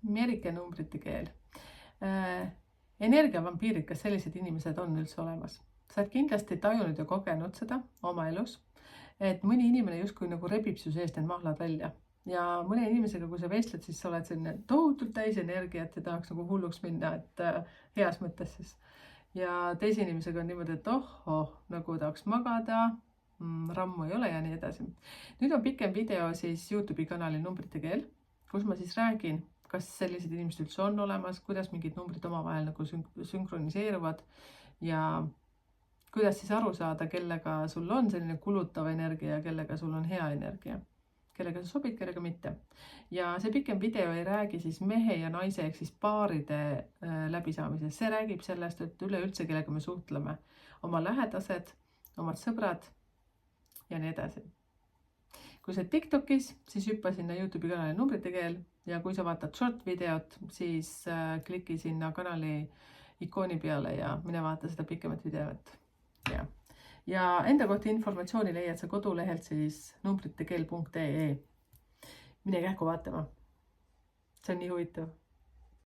Merike numbrite keel. Energiavampiirid, kas sellised inimesed on üldse olemas? Sa oled kindlasti tajunud ja kogenud seda oma elus, et mõni inimene justkui nagu rebib su seest need mahlad välja. Ja mõne inimesega, kui sa vestled, siis sa oled selline tohutult täis energiat ja tahaks nagu hulluks minna, et heas mõttes siis. Ja teise inimesega on niimoodi, et nagu tahaks magada, rammu ei ole ja nii edasi. Nüüd on pikem video siis YouTube'i kanalil numbrite keel, kus ma siis räägin, kas sellised inimesed üldse on olemas, kuidas mingid numbrid omavahel nagu sünkroniseeruvad ja kuidas siis aru saada, kellega sul on selline kulutav energia ja kellega sul on hea energia. Kellega sa sobid, kellega mitte. Ja see pikem video ei räägi siis mehe ja naise ehk siis paaride läbisaamisest. See räägib sellest, et üleüldse kellega me suhtleme. Oma lähedased, omad sõbrad ja nii edasi. Kui sa TikTokis, siis hüppa sinna YouTube'i kanali numbrite keel ja kui sa vaatad short videot, siis kliki sinna kanali ikooni peale ja mine vaata seda pikemat videot. Ja enda kohta informatsiooni leiad sa kodulehelt siis numbritekeel.ee. Mine kähku vaatama. See on nii huvitav.